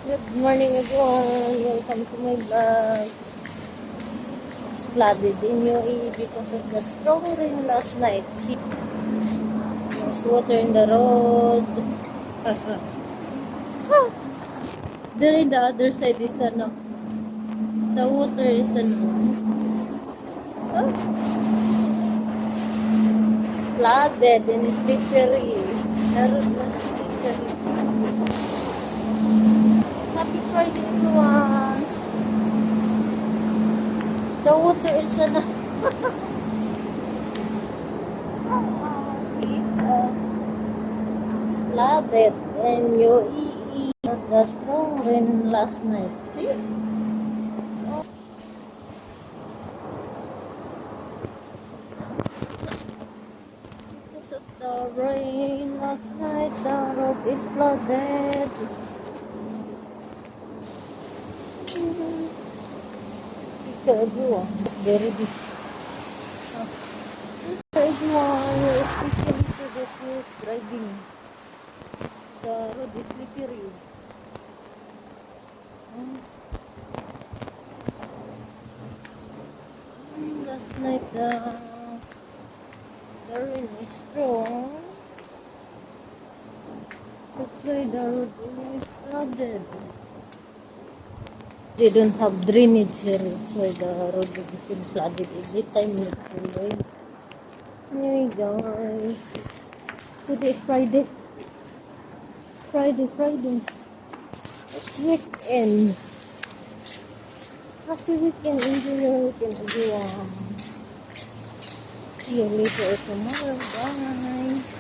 Good morning everyone. Welcome to my vlog. It's flooded in UAE because of the strong rain last night. See, there's water in the road. There in the other side is ano. The water is ano. Oh, it's flooded and it's slippery. The road was slippery. Happy Friday everyone. The water is ano. See, it's flooded and UAE the strong rain last night. See? Oh. Because of the rain last night, the road is flooded. Everyone is very big. Everyone, especially to those who's driving. The road is slippery. Last night, the rain is strong. That's why the road is flooded. They don't have drainage here. That's why the road is flooded every time it rains. Hey guys, today is Friday. Friday. It's weekend. Happy weekend. Enjoy your weekend, everyone. See you later tomorrow. Bye.